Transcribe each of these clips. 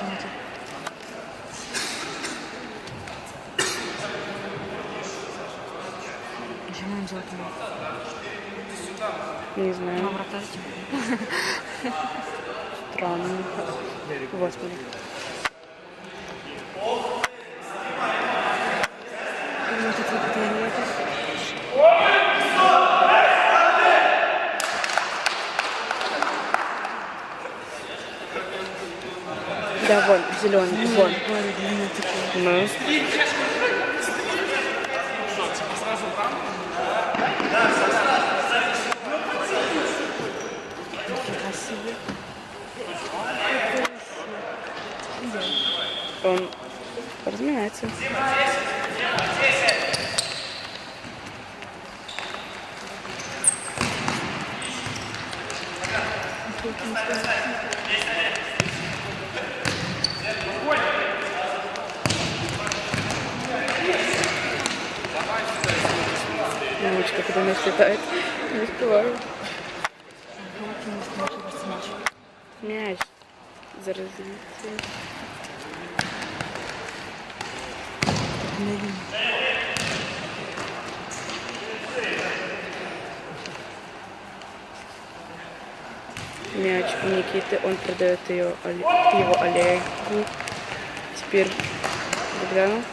починати. Чому він делать? Не знаю. На вратарите. Странно. Господи. Вот это вот Да, вон, зеленый, вон. Ну. Он разминается. Мамочка, когда мяч летает, не успеваю. Мяч за развитие. Мяч у Никиты, он продает его Олегу. Теперь Богдану.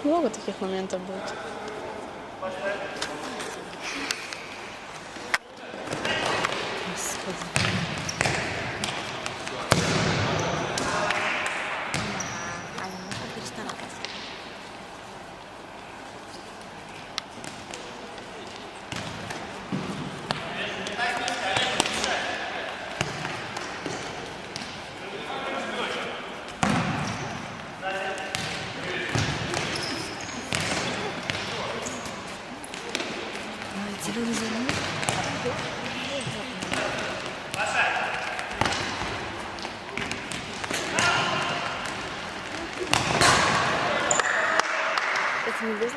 Много таких моментов будет. Зеленый зеленый. Это не без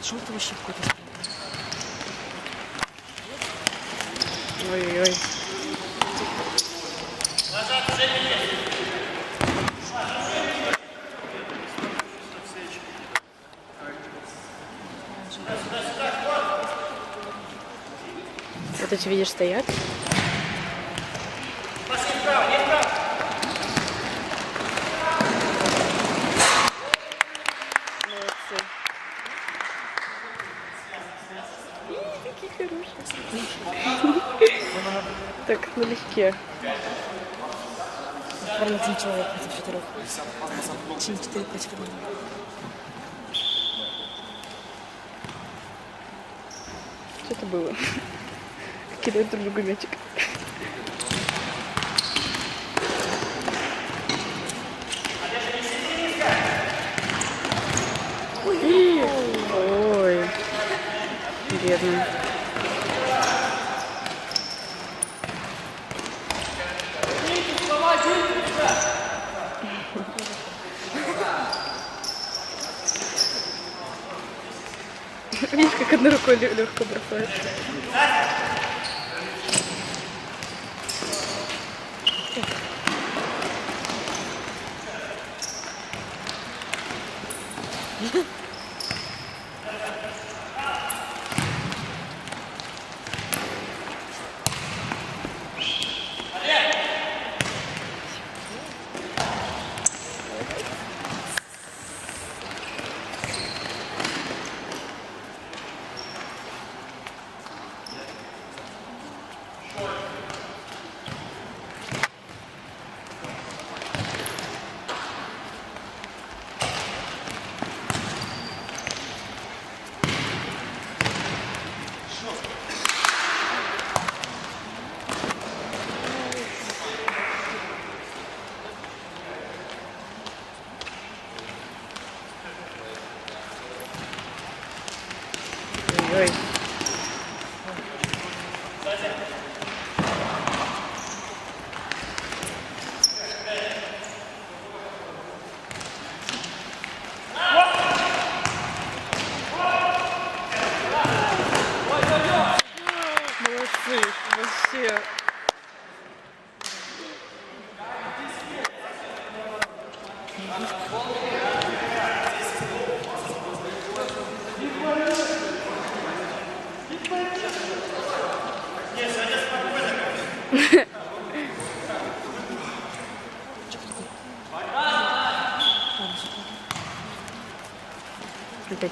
Что это вообще какой-то? Ой-ой-ой. Вот эти, видишь, стоят. Молодцы. Какие хорошие. Так, налегке. Правильно, один человек против 4. 4 против 1. Что это было? Кидают друг другу мячик. Ой, бедный. Видишь, как одной рукой легко бросает.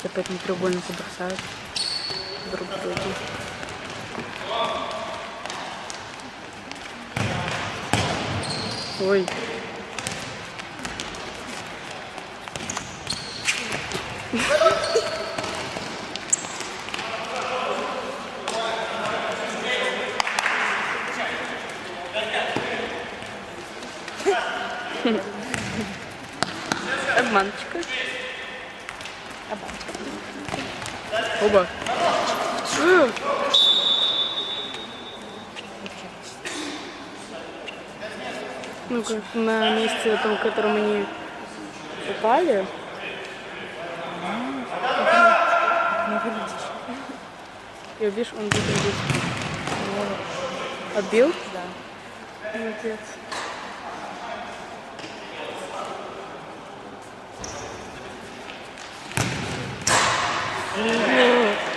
Опять на треугольнику бросают друг другу. Ой. Обманочка. Оба. Ну, как на месте том, в котором они упали. Не вылетишь. И видишь, он будет бить. Отбил? Да. Молодец.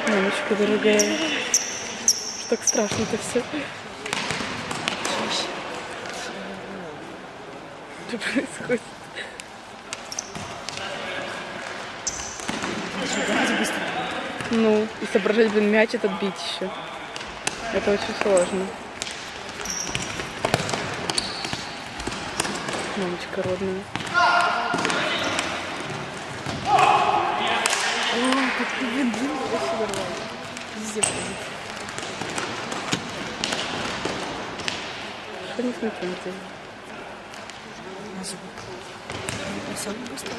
Мамочка дорогая. Что так страшно-то все? Что происходит? Быстро. Ну, и соображать, блин, мяч этот бить еще. Это очень сложно. Мамочка родная. О, как ты длинный вообще нормально. Везде ходит. Что не смотрите? На звук. Все быстро.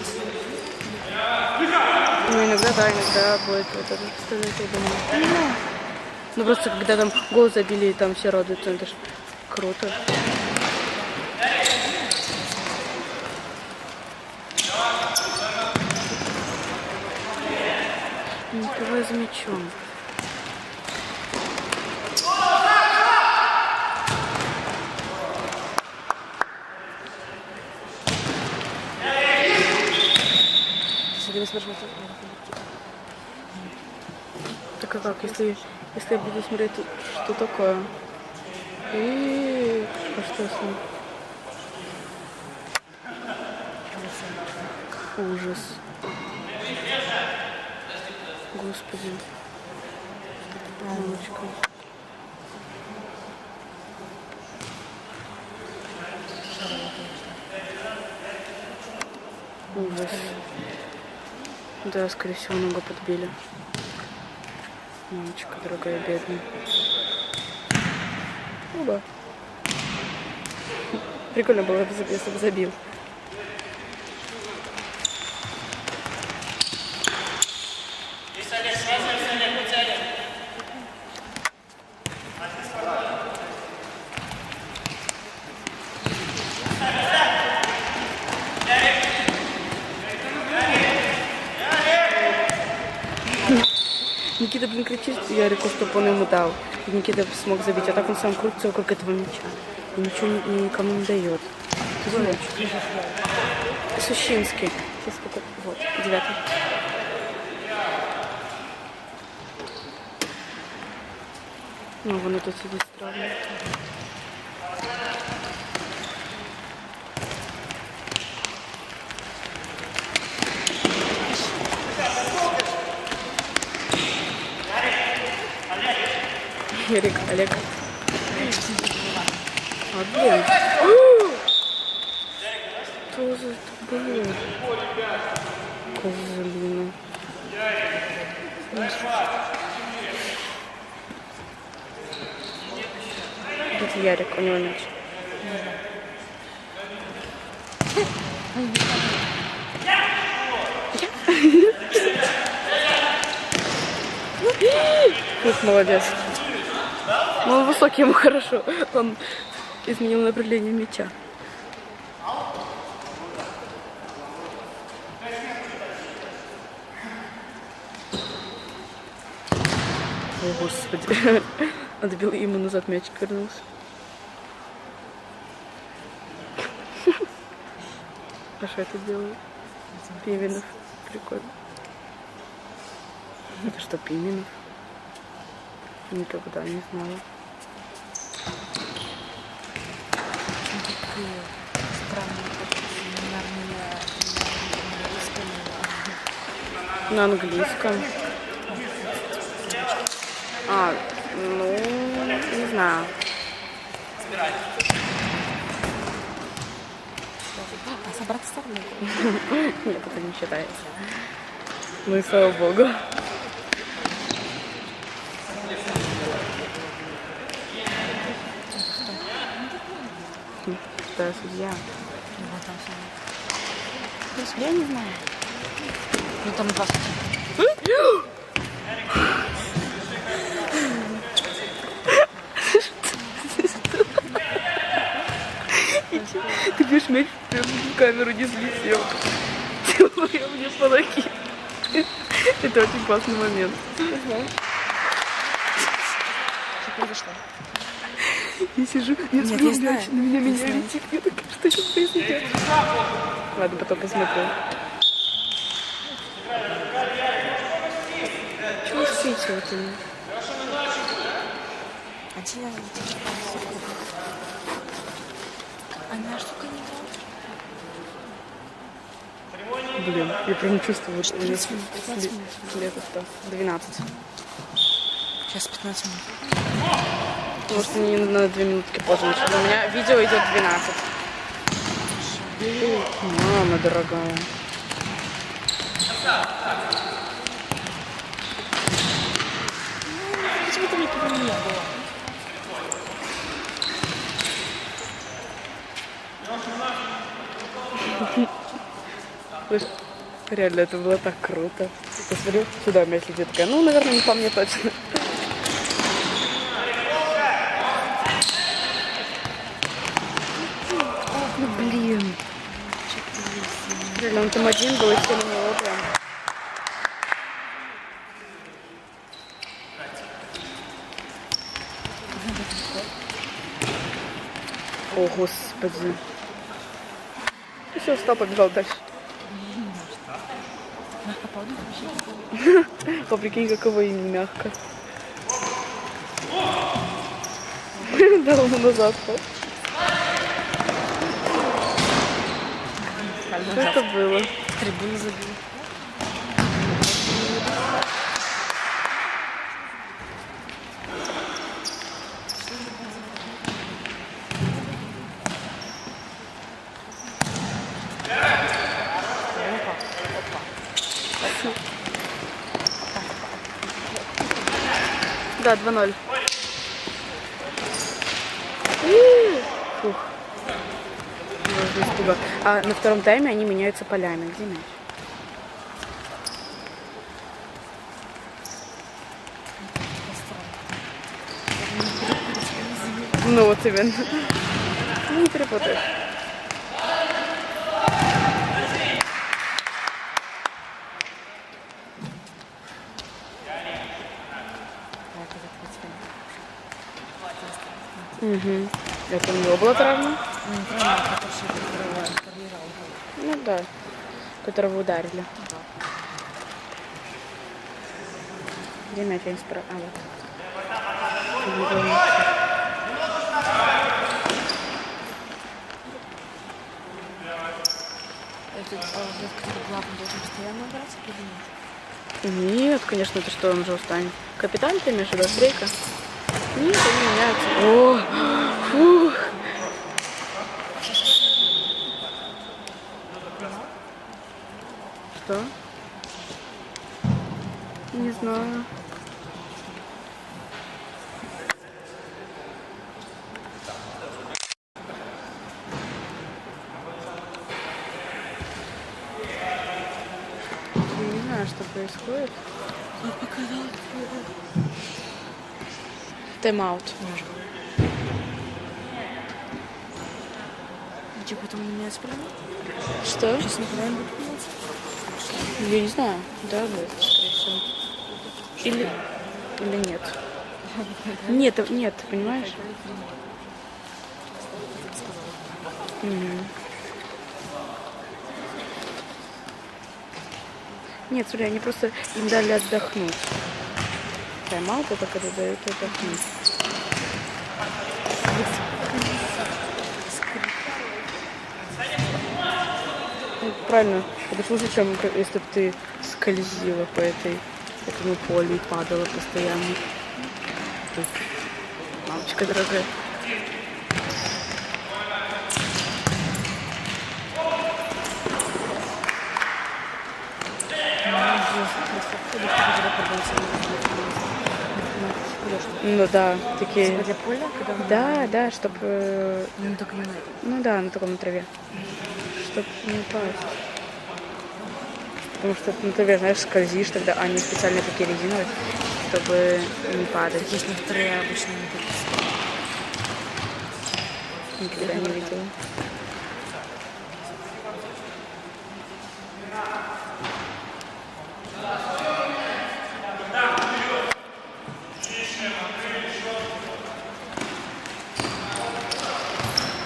Ну, иногда, да, иногда будет вот это, представляете, я думаю. Ну, просто когда там гол забили, и там все радуются, это ж круто. Не успеваю за мячом. Если смотришь, Так а как, если я буду смотреть, что такое? И а что с ним? Ужас. Господи. Мамочка. Ужас. Да, скорее всего, ногу подбили. Мамочка дорогая, бедная. Оба. Прикольно было бы, если бы забил. Никита, блин, кричит Ярику, чтобы он ему дал. И Никита смог забить, а так он сам крутится вокруг этого мяча. И ничего никому не дает. Сущинский. Сейчас сколько? Вот, 9. Ну, вон это сидит странно. Ярик, Олег. А, блин. Что за это было? Козлина. Это Ярик, у него мяч. Ух, молодец. Ну, он высокий, ему хорошо. Он изменил направление мяча. О, Господи. Отбил, и ему назад мячик вернулся. А что это делает? Пименов. Прикольно. Это что, Пименов? Никогда не знала. Такие странные, На английском. А, ну, не знаю. А с обратной стороны? Нет, это не считается. Ну и слава богу. Да, судья. Вот там все. Я не знаю. Ну там 20. Ты бьешь мяч прям в камеру, не слетел. Ты мне по ноге. Это очень классный момент. Что произошло? Я сижу, я Нет, смотрю я знаю. мяч, на меня Я знаю. летит. Я такая, что сейчас произойдет? Ладно, потом посмотрю. Чего светило-то? А тебя... Она штука не играла? Блин, я прям чувствую, вот у меня 15 минут, 15 минут. след остался. 12. Сейчас 15 минут. Может, они на 2 минутки позже начали. У меня видео идет 12. Мама дорогая. Почему ты никого не было? Слушай, реально, это было так круто. Посмотрю, сюда мяч летит. Такая, ну, наверное, не по мне точно. Ну, блин. Реально, он там один был, и все на него прям. О, господи. И все, встал, побежал дальше. Мягко падает вообще. А прикинь, каково им мягко. Да, он назад пал. Что это было? Трибуну забил. Да, 2-0. Фух. Я уже испугалась. А на втором тайме они меняются полями. Где мяч? Ну вот именно. Ну, не перепутаешь. Угу. Это у него была травма? Ну, правильно, который проиграл. Ну да. Которого ударили. Где мяч? Я не справа. А, вот. Этот который главный должен постоянно играть или нет? Нет, конечно, это что, он же устанет. Капитан, ты имеешь в виду, Стрейка? Нет, они меняются. О, фух. Что? Не знаю. Я не знаю, что происходит. Я показала. Тайм-аут. Типа потом не меняется прямо? Что? Сейчас никогда не будет меняться. Я не знаю. Да, будет, скорее всего. Или нет. Нет, нет, ты понимаешь? Угу. Нет, смотри, они просто им дали отдохнуть. Тайм-аут это когда дают отдохнуть. Ну, правильно, это ж лучше, чем если бы ты скользила по этому полю и падала постоянно. Ой, мамочка дорогая. Ну да, такие. Для поля, когда мы... Да, чтобы. Ну, только не на этом. Ну да, на таком на траве. Чтоб не упасть. Потому что на траве, знаешь, скользишь тогда, а они специально такие резиновые, чтобы не падать. Есть некоторые обычные Никогда не видела.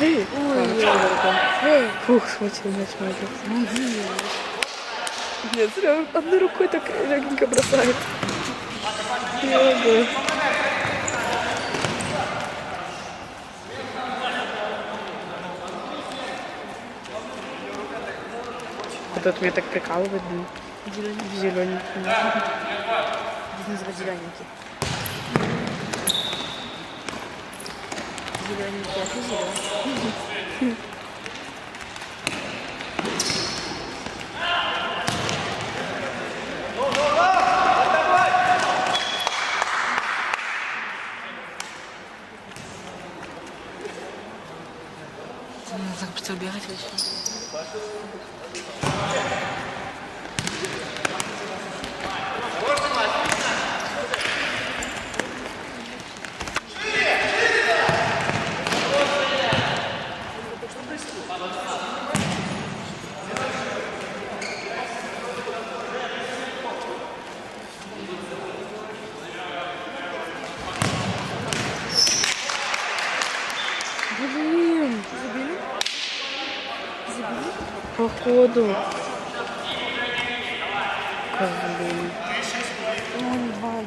Эй, Эй, фух, схватил мяч, молодец. Нет, зря одной рукой так легенько бросает. Ого. Этот меня так прикалывает, блин. зелененький. Зелененький. Здесь называют зелененький. Зелененький, а ты зеленый. Так быстро бегать вообще. Блин, Забили? Забили? походу. Блин. Он 2-1.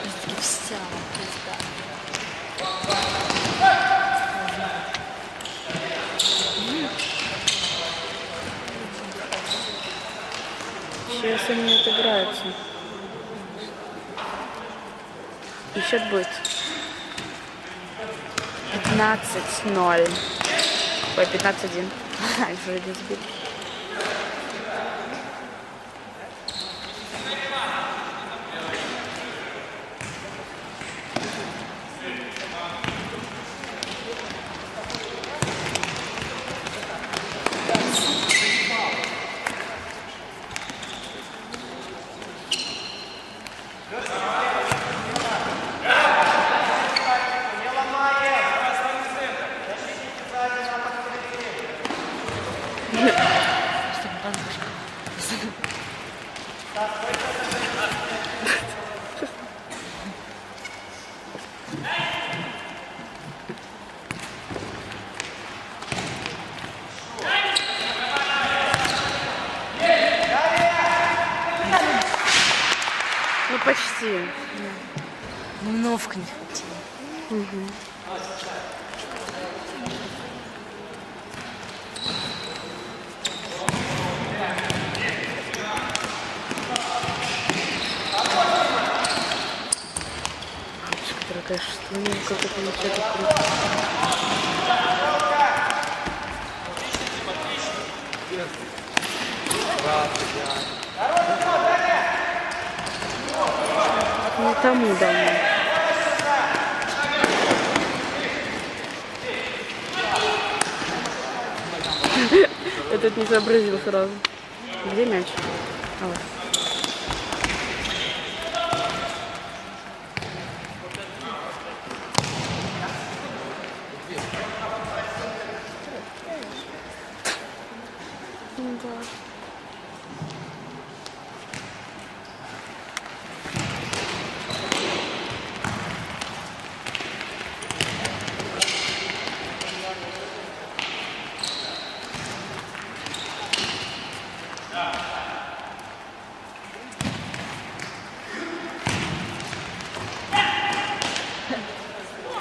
Все-таки вся пизда. Сейчас они отыграются. И счет будет 15-0. Ой, 15-1. Еще один сбит. Что не подушка. Ну, почти. Немножко не хватило. Дорогая, что мне как это ничего не тому давно. Этот не сообразил сразу. Где мяч? А вот. Да.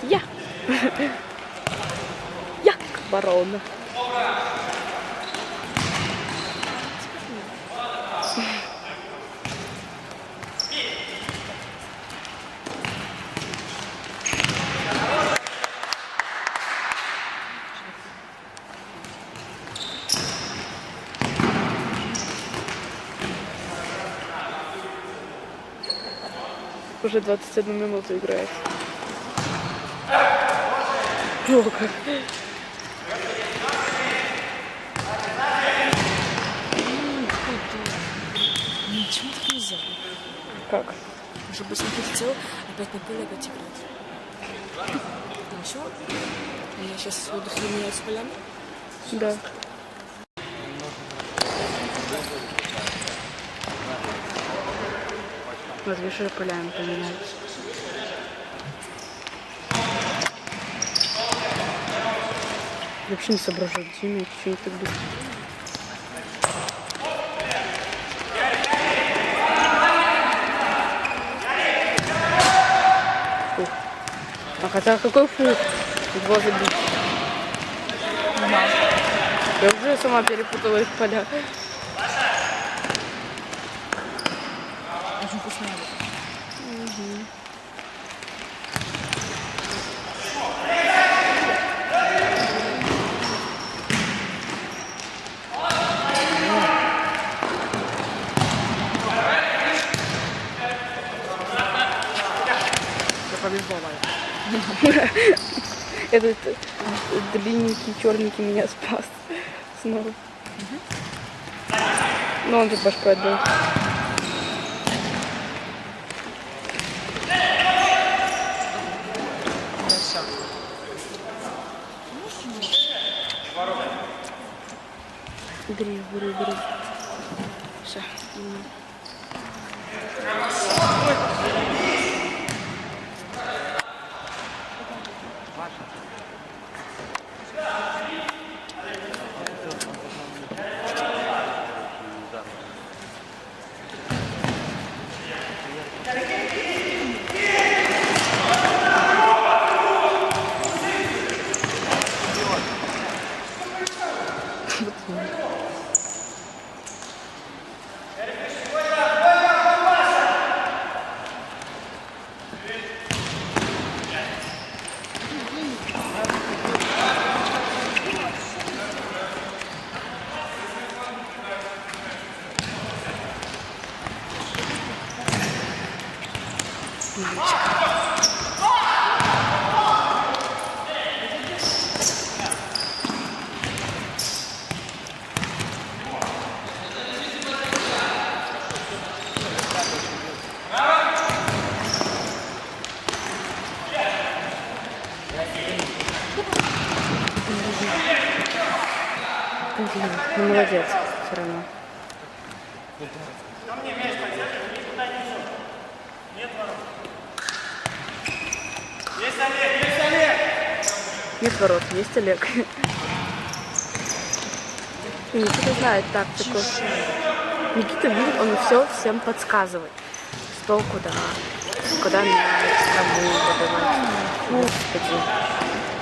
Я. Як барон. Уже 21 минуту играет. О, как. Ничего так нельзя. Как? Чтобы смотреть хотел, опять напили, опять играть. Ну все. У меня сейчас отдых не меняется полями. Да. Вот видишь, полями поменялись. Вообще не соображаю, где мяч, что не так быстро. Фух. А хотя какой фух? Два забить. Я уже сама перепутала их поля. Очень вкусная. Этот длинненький, черненький меня спас снова. Но он тут башку отбил. Бери. Все. Ну, молодец, все равно. Нет ворот, есть Олег. Никита знает тактику. Никита видит, он все всем подсказывает. Что, куда мяч, кому подавать. Господи.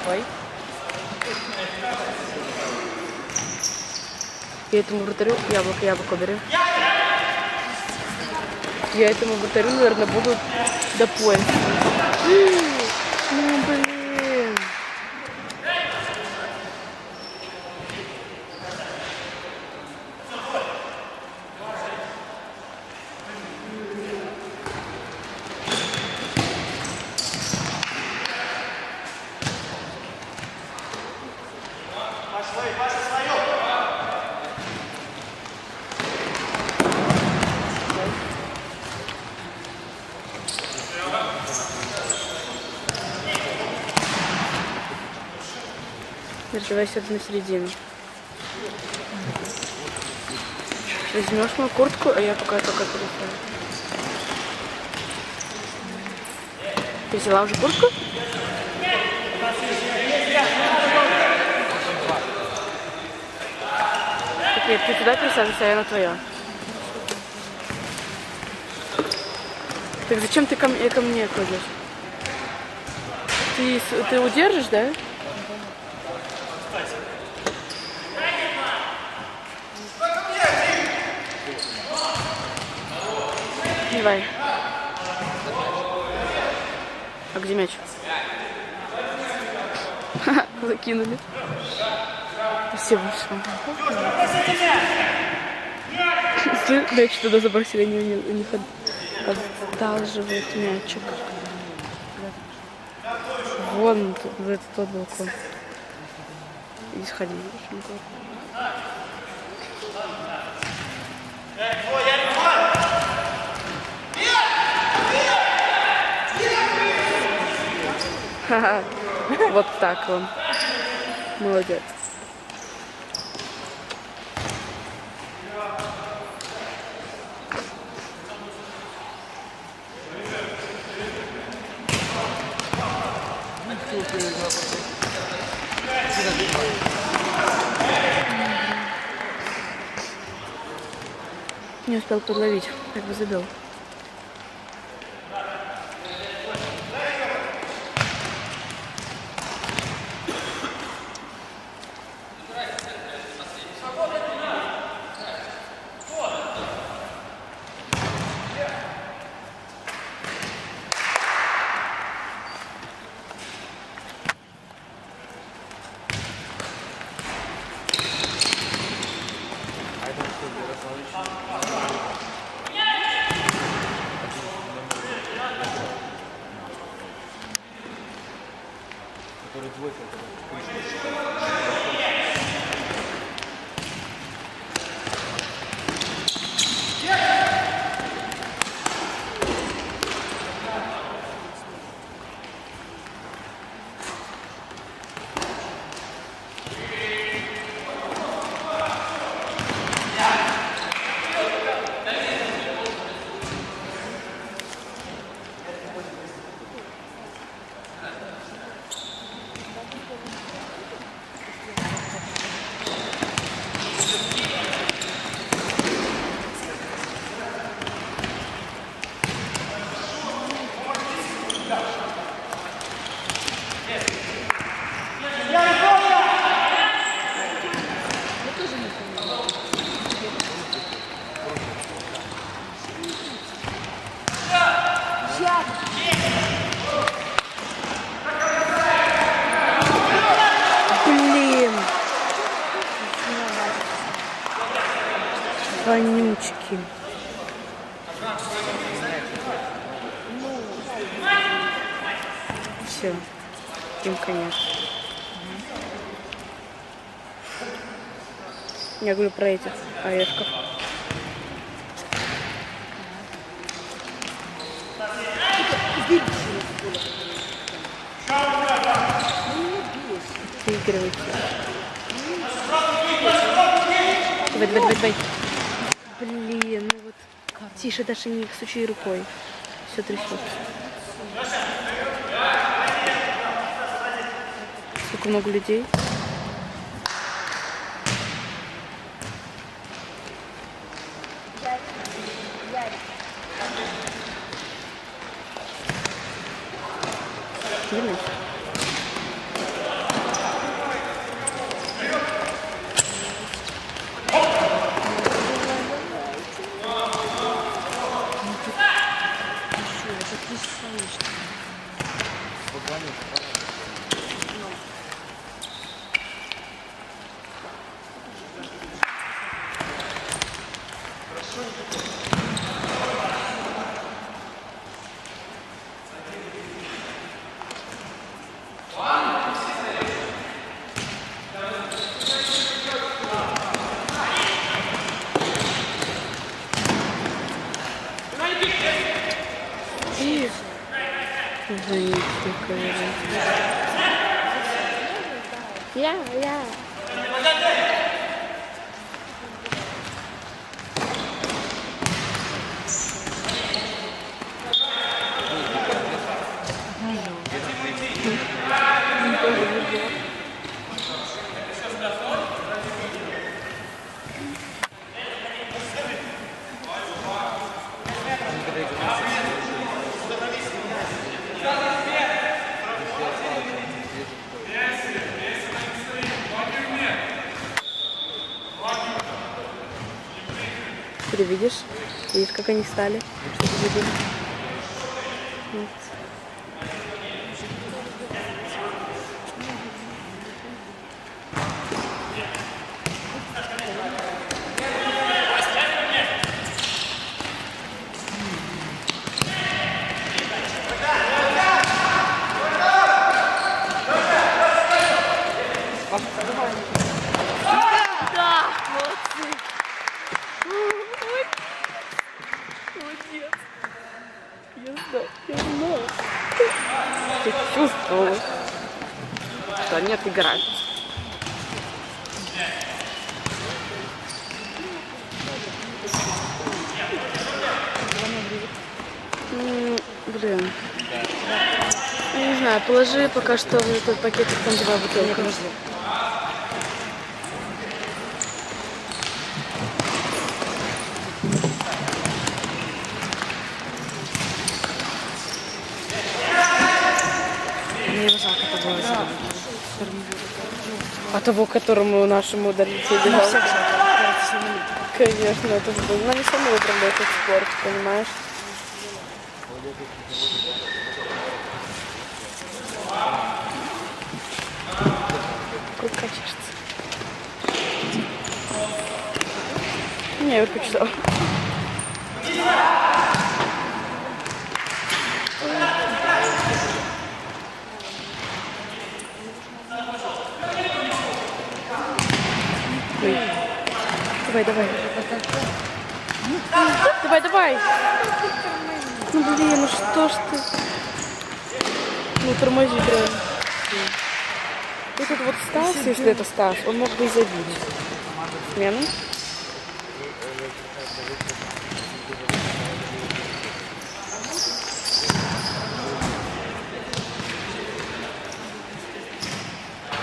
Ой. Я этому вратарю яблоко беру. Я этому вратарю, наверное, буду до пояса. Ну, блин. Давай сюда на середину. Возьмешь мою куртку, а я пока только пересяду. Ты взяла уже куртку? Так Нет, ты туда присаживайся, а я на твоя. Так зачем ты ко мне кладешь? Ты удержишь, да? Давай. А где мяч? Закинули. Спасибо большое. Мяч туда забросили, у них одалживает мячик. Вон за этот тот балкон. И сходи. Ха-ха. Вот так он. Молодец. Не успел подловить, как бы забил. Блин! Вонючки. Все. Им конец. Я говорю про этих орешков. Выигрывайте. Давай. Блин, ну вот. Тише, Даша, не стучи рукой. Все трясется. Сколько много людей. Видно? Я. Ты видишь? Видишь, как они стали? Что ты видишь? Вот. Да, молодцы. Ой, молодец. Я знала. Ты чувствовала, что они отыграют. Блин. Я не знаю, положи пока что в этот пакетик, там 2 бутылки. Мне его жалко было. А того, которому нашему долетели. Ну, всех жалко, Конечно, это же было. Ну, они сами выбрали этот спорт, понимаешь? Рука чешется. Не, я почитала. Ой. Давай, давай. Давай, давай. Ну блин, ну что ж ты? Ну тормози, реально. Этот вот Стас, если это Стас, он мог бы и забить. Смену.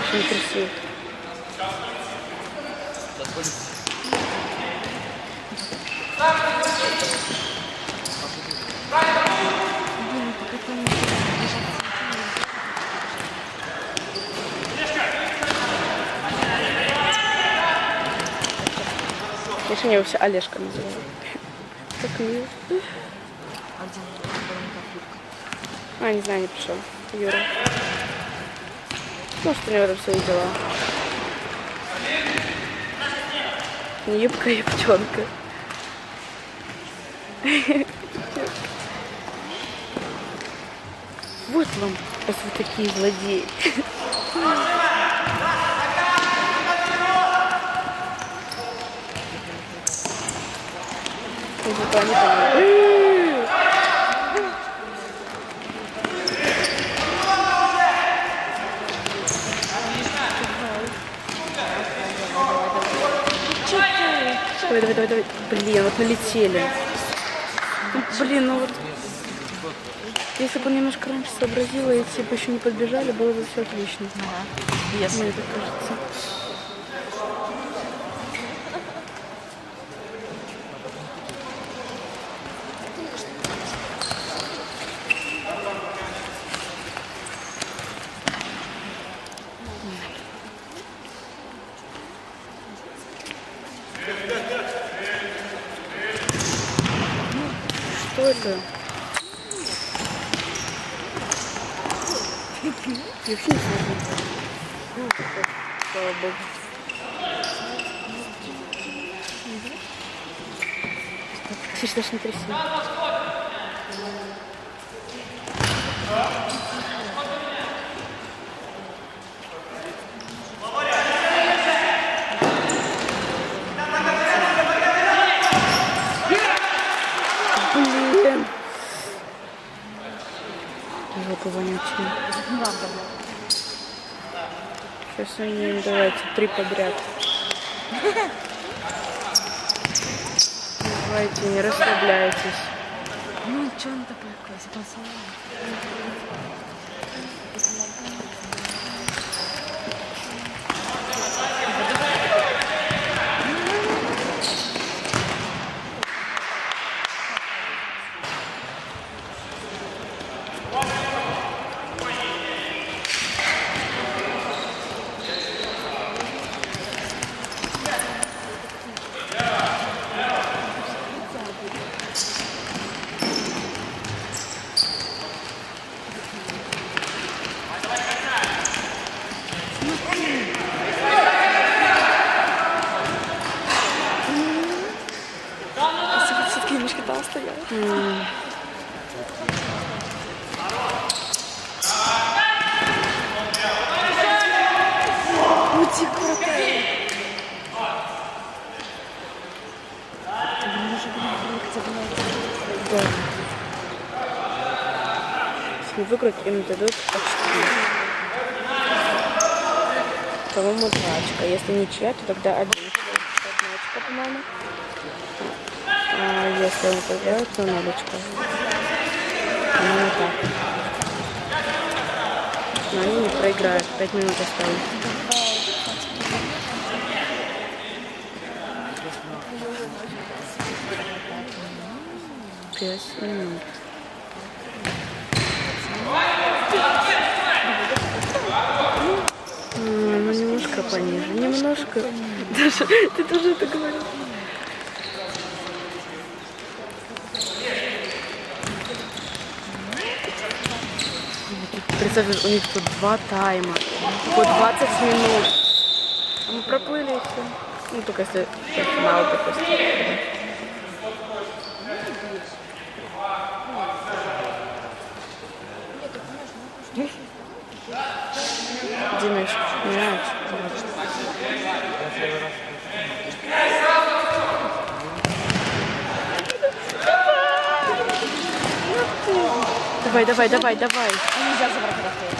Очень красиво. Конечно, они его все Олежка называют. Так мило. А, не знаю, не пришел. Юра. Может, у него там свои дела. Не юбка, а пчелка. Вот вам, раз вы такие злодеи. Зато они там... Давай, давай, давай, давай. Блин, вот налетели. Ну, блин, ну вот... Если бы он немножко раньше сообразила, и типа еще не подбежали, было бы все отлично. Если. Мне так кажется. Что это? Я вообще не слышу. Слава богу. Тише, даже не тряси. Блин. Жопа вонючая. Сейчас они, давайте, 3 подряд. Давайте, не расслабляйтесь. Ну, что он такой, запасал? девушки там стоят. Уйди, крутая. Да. Если выиграть, им дадут очки. По-моему, 2 очка. Если ничья, то тогда 1 очко, по-моему. А если он проиграет, то 0 очка. Ну, так. Но они не проиграют. 5 минут осталось. 5 минут. Ну, немножко пониже. Немножко. Даже, ты тоже это говорил. Представь, у них тут 2 тайма. По 20 минут. А мы проплыли и все. Ну, только если финал, допустим. Где мяч? Мяч. Давай, давай, давай, давай. Нельзя заворачивать.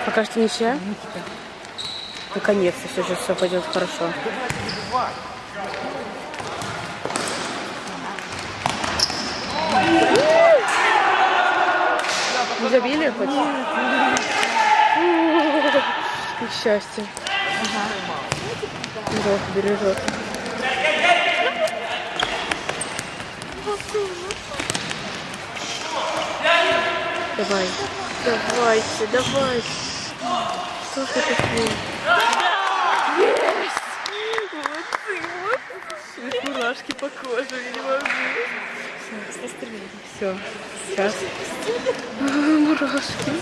Пока что ничья? Наконец-то сейчас все пойдет хорошо. Не забили хоть? И счастье. Бог бережет. Давай. Давайте, давайте. Что ж это такое? Есть! Вот. Мурашки по коже, я не могу. Все, сейчас. Мурашки.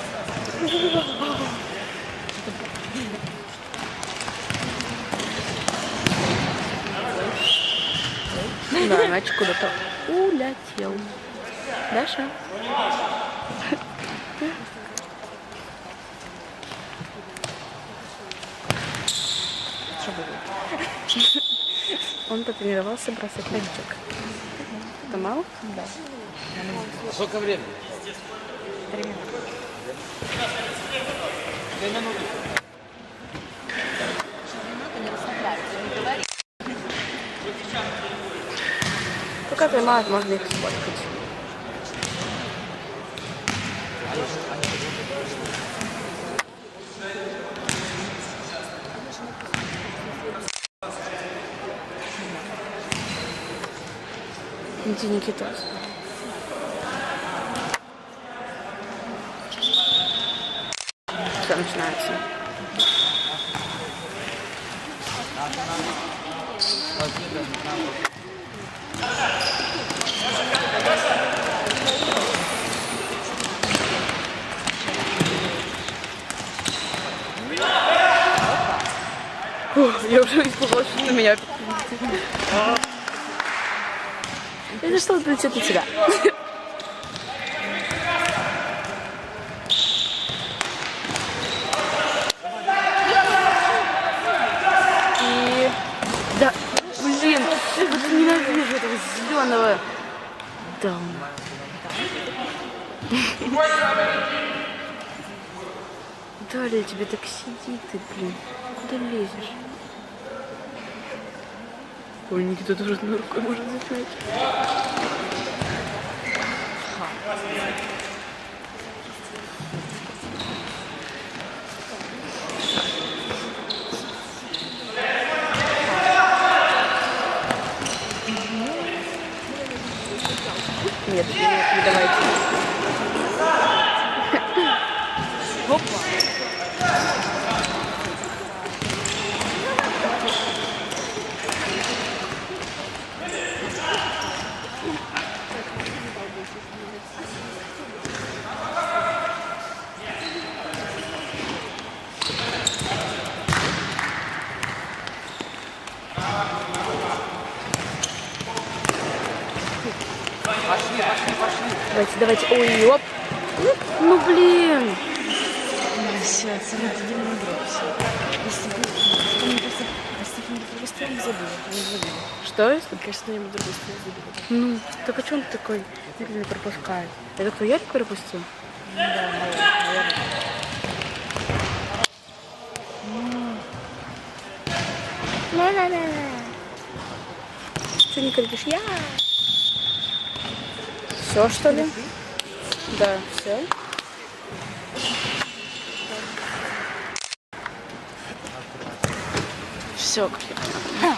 Да, мяч куда-то улетел. Даша? Он потренировался бросать мячик. Это мало? Да. Сколько времени? 3 минуты. 2 минуты. Пока поймают, можно их сфоткать. Иди, Никита. Все начинается. Фух, я уже испугалась, что на меня. Это что летит на тебя? И... Да, блин, вот ненавижу этого зеленого. Да. Далее тебе так сиди ты, блин. Куда лезешь? Ой, Никита тоже на рукой может зажать. Нет, не давайте. Опа. Давайте, давайте. Ой, оп. Ну, блин. Все, це не тоді не дропся. Если бы что-нибудь просто... Если бы не пропустил, не забыла. Не забыла. Что если? Конечно, я бы пропустила, забыла. Ну, так о чем ты такой? Как не пропускает? Это кто, Ярик пропустил? Да, наверное. Что не кричишь? Я. Все, что ли? Да, все. Все, как я поняла.